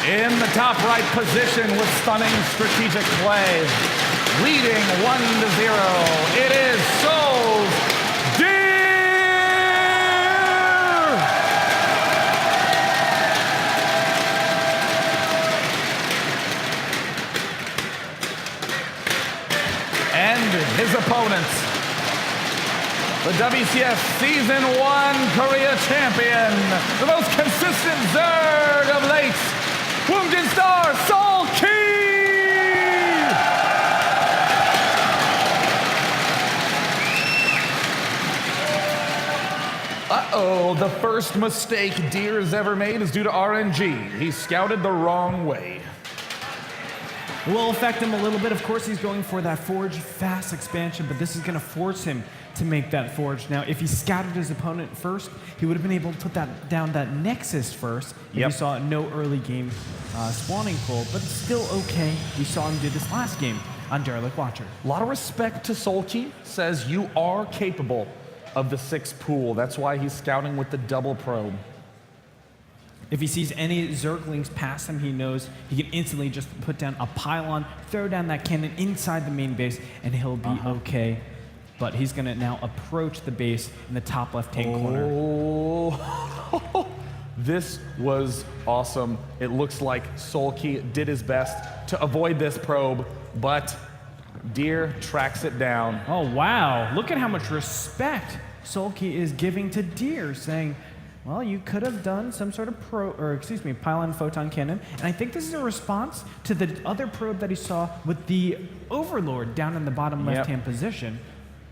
in the top right position with stunning strategic play. Leading 1-0. It is SoulKey. And his opponents, the WCS Season 1 Korea champion, the most consistent Zerg of late, Wounded Star SoulKey! Uh-oh, the first mistake Deer's ever made is due to RNG. He scouted the wrong way. It will affect him a little bit. Of course, he's going for that Forge fast expansion, but this is going to force him to make that Forge. Now, if he scouted his opponent first, he would have been able to put that down that Nexus first. If we saw no early game spawning pull, but it's still okay. We saw him do this last game on Derelict Watcher. A lot of respect to SoulKey. Says you are capable of the 6 pool. That's why he's scouting with the double probe. If he sees any Zerglings pass him, he knows he can instantly just put down a pylon, throw down that cannon inside the main base, and he'll be okay. But he's going to now approach the base in the top left-hand corner. Oh, this was awesome. It looks like SoulKey did his best to avoid this probe, but Deer tracks it down. Oh, wow. Look at how much respect SoulKey is giving to Deer, saying, well, you could have done some sort of pylon photon cannon. And I think this is a response to the other probe that he saw with the Overlord down in the bottom left-hand position.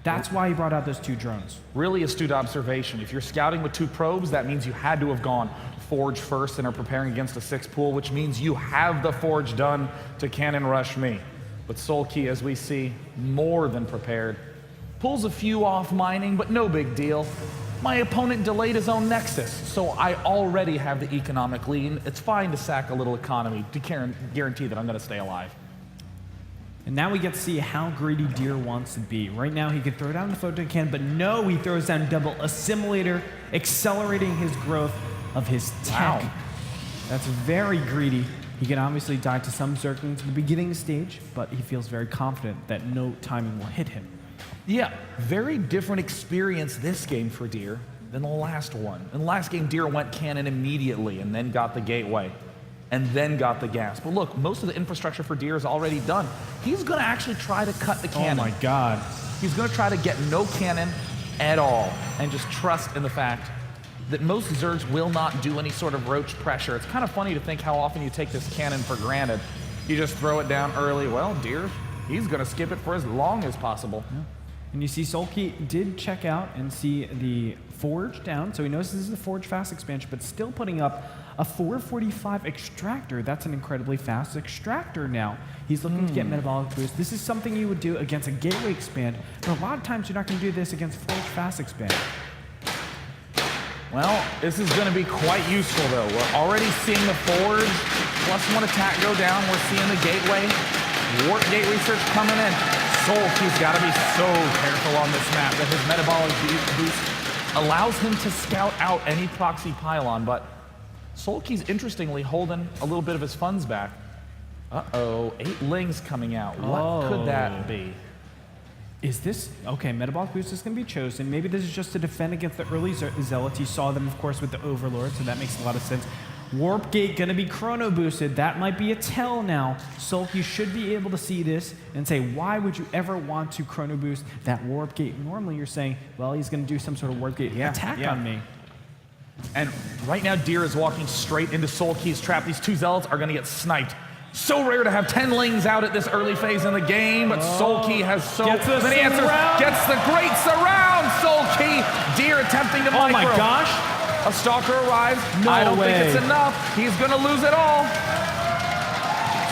That's why he brought out those 2 drones. Really astute observation. If you're scouting with 2 probes, that means you had to have gone Forge first and are preparing against a 6 pool, which means you have the Forge done to cannon rush me. But SoulKey, as we see, more than prepared. Pulls a few off mining, but no big deal. My opponent delayed his own Nexus, so I already have the economic lead. It's fine to sack a little economy to guarantee that I'm going to stay alive. And now we get to see how greedy Deer wants to be. Right now he can throw down the photon cannon, but no, he throws down double assimilator, accelerating his growth of his tech. Wow. That's very greedy. He can obviously die to some Zerglings at the beginning stage, but he feels very confident that no timing will hit him. Yeah, very different experience this game for Deer than the last one. In the last game, Deer went cannon immediately and then got the gateway and then got the gas. But look, most of the infrastructure for Deer is already done. He's going to actually try to cut the cannon. Oh my God. He's going to try to get no cannon at all and just trust in the fact that most Zergs will not do any sort of roach pressure. It's kind of funny to think how often you take this cannon for granted. You just throw it down early. Well, Deer, he's going to skip it for as long as possible. Yeah. And you see SoulKey did check out and see the Forge down, so he knows this is the Forge fast expansion, but still putting up a 445 extractor. That's an incredibly fast extractor now. He's looking to get metabolic boost. This is something you would do against a gateway expand, but a lot of times you're not going to do this against Forge fast expand. Well, this is going to be quite useful, though. We're already seeing the Forge +1 attack go down. We're seeing the gateway, warp gate research coming in. SoulKey's got to be so careful on this map that his metabolic boost allows him to scout out any proxy pylon, but SoulKey's interestingly holding a little bit of his funds back. Uh-oh, 8 lings coming out. What could that be? Is this, okay, metabolic boost is going to be chosen. Maybe this is just to defend against the early Zealots. You saw them, of course, with the Overlord, so that makes a lot of sense. Warp Gate going to be chrono boosted. That might be a tell now. SoulKey should be able to see this and say, why would you ever want to chrono boost that Warp Gate? Normally you're saying, well, he's going to do some sort of Warp Gate attack on me. And right now, Deer is walking straight into SoulKey's trap. These 2 Zealots are going to get sniped. So rare to have 10 lings out at this early phase in the game, but SoulKey has so many answers. Gets the great surround, SoulKey. Deer attempting to micro. Oh my gosh. A Stalker arrives. No I don't way. think it's enough. He's going to lose it all.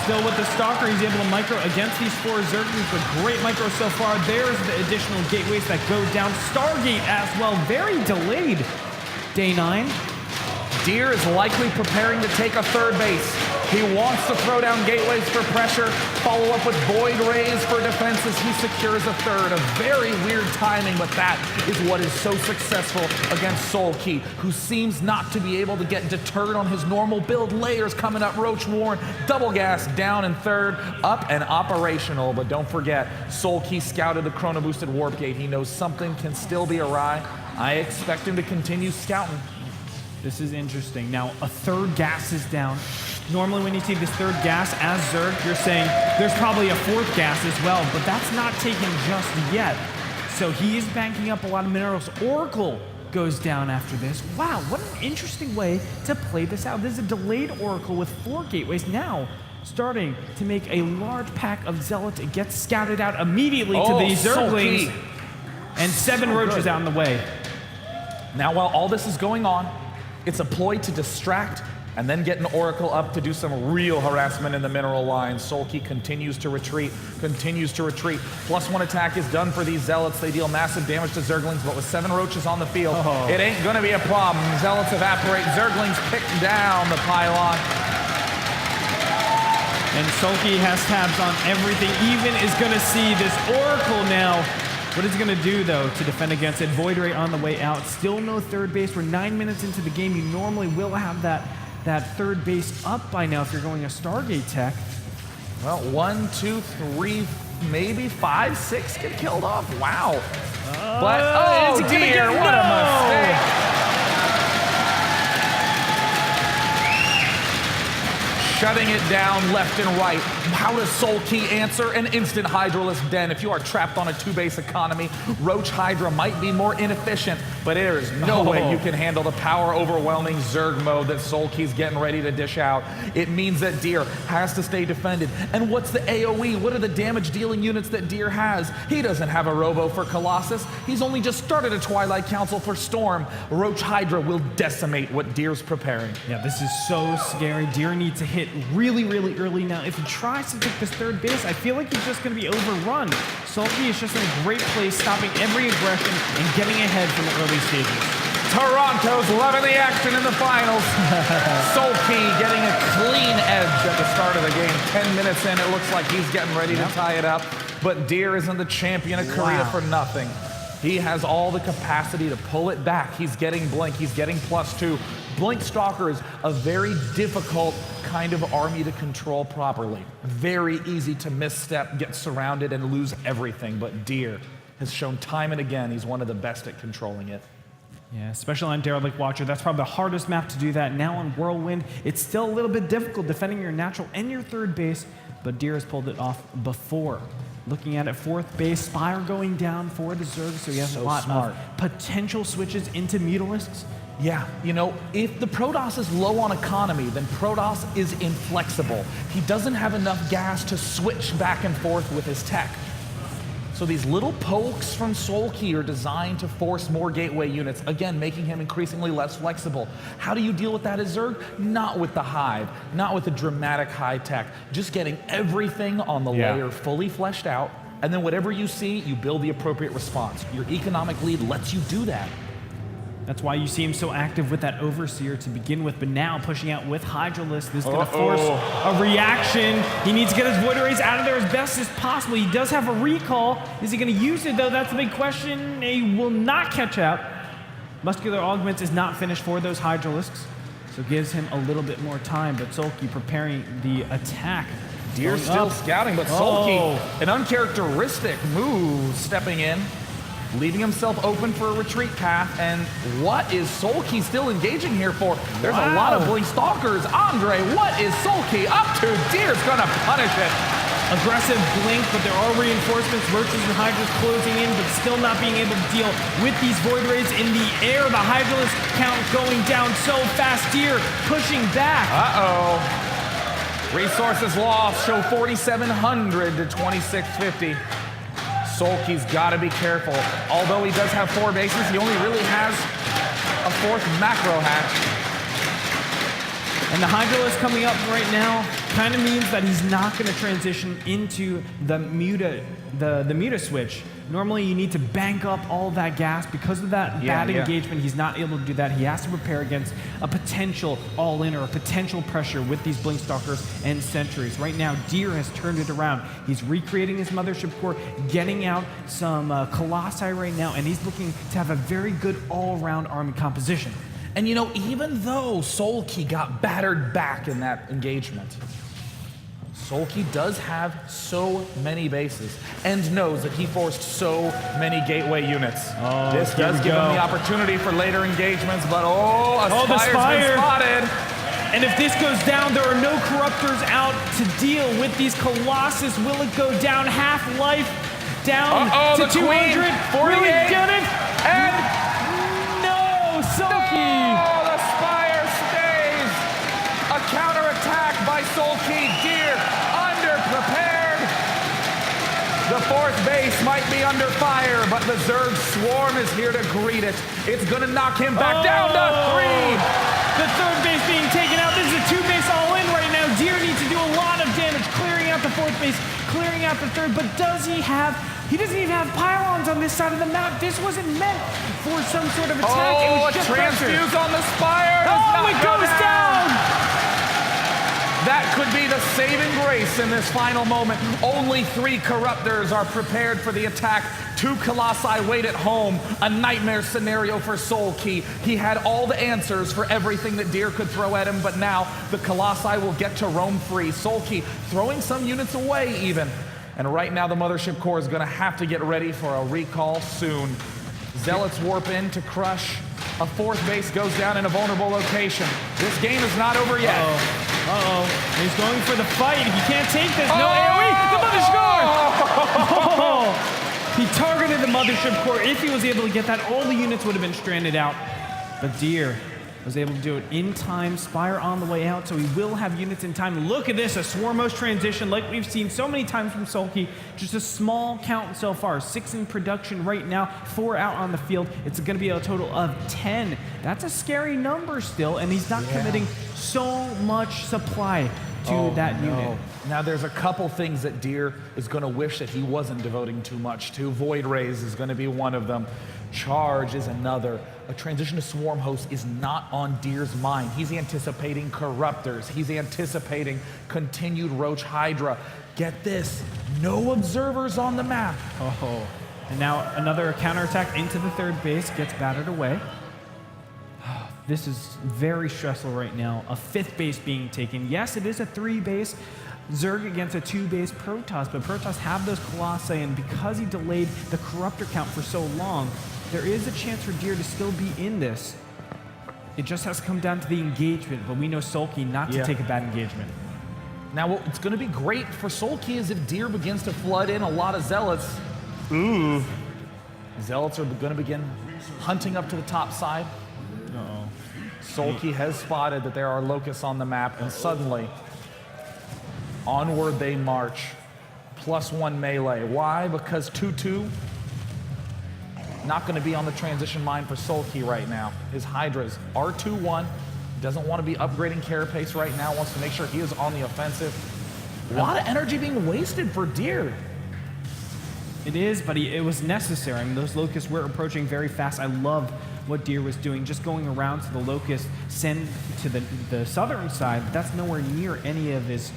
Still with the Stalker, he's able to micro against these 4 Zerglings. A great micro so far. There's the additional gateways that go down. Stargate as well. Very delayed. Day 9. Deer is likely preparing to take a 3rd base. He wants to throw down gateways for pressure, follow up with Void Rays for defenses. He secures a third. A very weird timing, but that is what is so successful against SoulKey, who seems not to be able to get deterred on his normal build. Layers coming up, Roach Warren, double gas down in third, up and operational. But don't forget, SoulKey scouted the Chrono Boosted Warp Gate. He knows something can still be awry. I expect him to continue scouting. This is interesting. Now, a third gas is down. Normally when you see this third gas as Zerg, you're saying there's probably a fourth gas as well, but that's not taken just yet. So he is banking up a lot of minerals. Oracle goes down after this. Wow, what an interesting way to play this out. This is a delayed Oracle with 4 gateways now starting to make a large pack of Zealots. It gets scouted out immediately to the Zerglings. SoulKey. And 7 roaches out in the way. Now, while all this is going on, it's a ploy to distract and then get an Oracle up to do some real harassment in the mineral line. SoulKey continues to retreat, +1 attack is done for these Zealots. They deal massive damage to Zerglings, but with 7 roaches on the field, it ain't gonna be a problem. Zealots evaporate, Zerglings pick down the pylon. And SoulKey has tabs on everything, even is gonna see this Oracle now. What is it going to do, though, to defend against it? Void Ray on the way out. Still no third base. We're 9 minutes into the game. You normally will have that third base up by now if you're going a Stargate tech. Well, 1, 2, 3, maybe 5, 6 get killed off. Wow. But, oh dear, what a mistake. Shutting it down left and right. How does SoulKey answer? An instant Hydralisk Den. If you are trapped on a 2-base economy, Roach Hydra might be more inefficient, but there is no way you can handle the power-overwhelming Zerg mode that SoulKey's getting ready to dish out. It means that Deer has to stay defended. And what's the AoE? What are the damage-dealing units that Deer has? He doesn't have a Robo for Colossus. He's only just started a Twilight Council for Storm. Roach Hydra will decimate what Deer's preparing. Yeah, this is so scary. Deer needs to hit really, really early now. If he tries to take this third base, I feel like he's just going to be overrun. SoulKey is just in a great place, stopping every aggression and getting ahead from the early stages. Toronto's loving the action in the finals. SoulKey getting a clean edge at the start of the game. 10 minutes in, it looks like he's getting ready to tie it up. But Deer isn't the champion of Korea for nothing. He has all the capacity to pull it back. He's getting Blink, he's getting +2. Blink Stalker is a very difficult kind of army to control properly. Very easy to misstep, get surrounded, and lose everything. But Deer has shown time and again he's one of the best at controlling it. Yeah, especially on Derelict Watcher. That's probably the hardest map to do that. Now on Whirlwind, it's still a little bit difficult defending your natural and your third base, but Deer has pulled it off before. Looking at it, fourth base, Spire going down for the Zerg, so he has a lot of potential switches into Mutalisks. Yeah, you know, if the Protoss is low on economy, then Protoss is inflexible. He doesn't have enough gas to switch back and forth with his tech. So these little pokes from SoulKey are designed to force more gateway units, again, making him increasingly less flexible. How do you deal with that as Zerg? Not with the Hive, not with the dramatic high tech, just getting everything on the layer fully fleshed out, and then whatever you see, you build the appropriate response. Your economic lead lets you do that. That's why you see him so active with that Overseer to begin with, but now pushing out with Hydralisk. This is going to force a reaction. He needs to get his Void Rays out of there as best as possible. He does have a recall. Is he going to use it, though? That's the big question. He will not catch out. Muscular Augments is not finished for those Hydralisks, so it gives him a little bit more time, but SoulKey preparing the attack. Deer's still scouting, but SoulKey, an uncharacteristic move, stepping in, leaving himself open for a retreat path. And what is SoulKey still engaging here for? There's a lot of Blink Stalkers. Andre, what is SoulKey up to? Deer's gonna punish it. Aggressive Blink, but there are reinforcements. Roaches and Hydras closing in, but still not being able to deal with these Void Rays in the air. The Hydralisk count going down so fast. Deer pushing back. Resources lost, show 4,700 to 2,650. SoulKey's got to be careful. Although he does have 4 bases, he only really has a 4th macro hatch. And the Hydralisk coming up right now kind of means that he's not going to transition into the Muta switch. Normally, you need to bank up all that gas. Because of that bad engagement, he's not able to do that. He has to prepare against a potential all-in or a potential pressure with these Blink Stalkers and Sentries. Right now, Deer has turned it around. He's recreating his Mothership Core, getting out some Colossi right now, and he's looking to have a very good all-around army composition. And you know, even though SoulKey got battered back in that engagement, SoulKey does have so many bases and knows that he forced so many gateway units. Oh, this does give him the opportunity for later engagements, but the Spire's been spotted. And if this goes down, there are no Corruptors out to deal with these Colossus. Will it go down? Half-life down to 200. Queen, 48. Will he get it? And no, SoulKey. No, the Spire stays. A counterattack by SoulKey. Deer underprepared. The fourth base might be under fire, but the Zerg Swarm is here to greet it. It's gonna knock him back down to 3. The third base being taken out. This is a 2-base all-in right now. Deer needs to do a lot of damage, clearing out the fourth base, clearing out the third, but does he have... He doesn't even have pylons on this side of the map. This wasn't meant for some sort of attack. It was just transfuse on the Spire. It goes down. That could be the saving grace in this final moment. Only 3 Corruptors are prepared for the attack. 2 Colossi wait at home. A nightmare scenario for SoulKey. He had all the answers for everything that Deer could throw at him, but now the Colossi will get to roam free. SoulKey throwing some units away even. And right now the Mothership Core is going to have to get ready for a recall soon. Zealots warp in to crush. A fourth base goes down in a vulnerable location. This game is not over yet. He's going for the fight. He can't take this. No AoE. The Mothership Core. He targeted the Mothership Core. If he was able to get that, all the units would have been stranded out. But Deer was able to do it in time. Spire on the way out, so he will have units in time. Look at this, a Swarm host transition like we've seen so many times from SoulKey. Just a small count so far. 6 in production right now, 4 out on the field. It's going to be a total of 10. That's a scary number still, and he's not committing so much supply to that unit. Now there's a couple things that Deer is going to wish that he wasn't devoting too much to. Void Rays is going to be one of them. Charge is another. A transition to Swarm host is not on Deer's mind. He's anticipating Corruptors. He's anticipating continued Roach Hydra. Get this, no observers on the map. And now another counterattack into the third base, gets battered away. This is very stressful right now. A 5th base being taken. Yes, it is a 3-base Zerg against a 2-base Protoss, but Protoss have those Colossi, and because he delayed the Corruptor count for so long, there is a chance for Deer to still be in this. It just has to come down to the engagement, but we know SoulKey not to take a bad engagement. Now, what's going to be great for SoulKey is if Deer begins to flood in a lot of Zealots. Zealots are going to begin hunting up to the top side. SoulKey has spotted that there are locusts on the map, and suddenly, onward they march. +1 melee. Why? Because 2-2 not going to be on the transition mine for SoulKey right now. His Hydras are 2-1. Doesn't want to be upgrading carapace right now. Wants to make sure he is on the offensive. A lot of energy being wasted for Deer. It is, but it was necessary. I mean, those locusts were approaching very fast. I love what Deer was doing, just going around to the locust, send to the southern side. But that's nowhere near any of his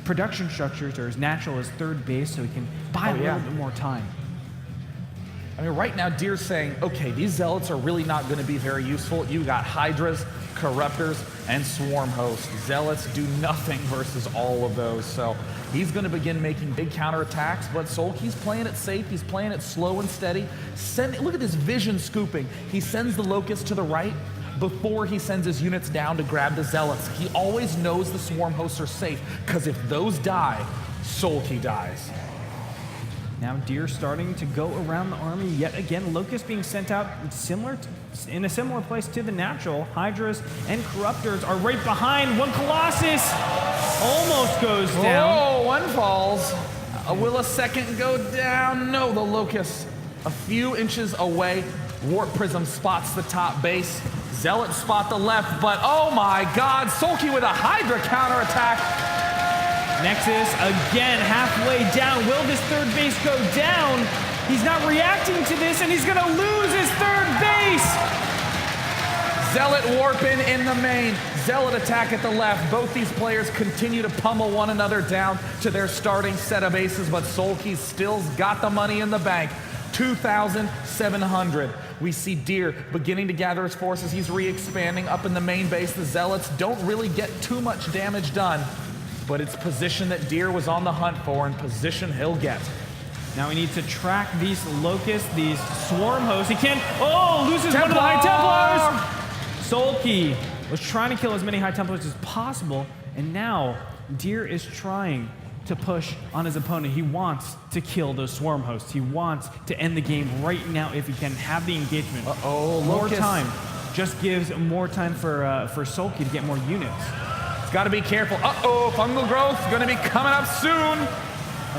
production structures or as natural as third base, so he can buy a little bit more time. I mean, right now, Deer's saying, okay, these Zealots are really not going to be very useful. You got Hydras, Corruptors, and Swarm hosts. Zealots do nothing versus all of those, so he's going to begin making big counterattacks, but SoulKey's playing it safe. He's playing it slow and steady. Look at this vision scooping. He sends the Locust to the right before he sends his units down to grab the Zealots. He always knows the Swarm hosts are safe, because if those die, SoulKey dies. Now Deer starting to go around the army yet again. Locust being sent out in a similar place to the natural. Hydras and Corruptors are right behind. One Colossus almost goes down. Oh, one falls. Will a second go down? No, the Locust a few inches away. Warp Prism spots the top base. Zealots spot the left, but oh my God, SoulKey with a Hydra counterattack. Nexus again halfway down. Will this third base go down? He's not reacting to this, and he's going to lose his third base. Zealot warping in the main. Zealot attack at the left. Both these players continue to pummel one another down to their starting set of aces, but SoulKey still's got the money in the bank. 2,700. We see Deer beginning to gather his forces. He's re-expanding up in the main base. The Zealots don't really get too much damage done, but it's position that Deer was on the hunt for, and position he'll get. Now he needs to track these locusts, these swarm hosts. He can't. Oh, loses one of the Templar! High Templars. SoulKey was trying to kill as many High Templars as possible, and now Deer is trying to push on his opponent. He wants to kill those swarm hosts. He wants to end the game right now if he can have the engagement. Uh-oh, more Locust. time just gives more time for SoulKey to get more units. It's got to be careful. Uh-oh, fungal growth going to be coming up soon.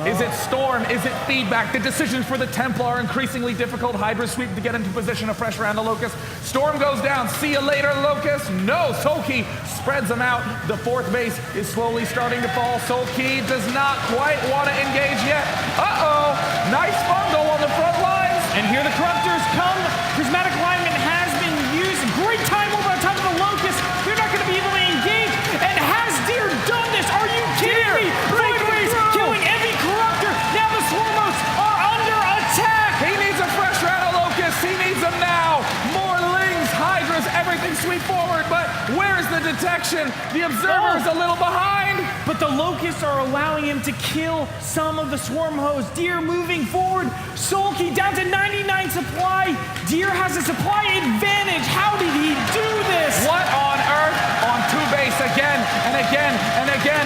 Is it Storm? Is it feedback? The decisions for the Templar are increasingly difficult. Hydra sweep to get into position, a fresh round of Locust. Storm goes down. See you later, Locust. No, SoulKey spreads them out. The fourth base is slowly starting to fall. SoulKey does not quite want to engage yet. Uh-oh, nice fungal on the front lines. And here the Corruptors come. Prismatic Alignment has been used. Great time over on top of the Locust. They're not going to be able to engage. And has Deer done this? Are you kidding me? Void Rays killing every Corruptor. Now the Swarmos are under attack. He needs a fresh round of Locusts. He needs them now. More Lings, Hydras, everything sweep forward. But where's the detection? The Observer is a little behind. But the Locusts are allowing him to kill some of the Swarm hosts. Deer moving forward. SoulKey down to 99 supply. Deer has a supply advantage. How did he do this? What on earth? On two base again and again and again.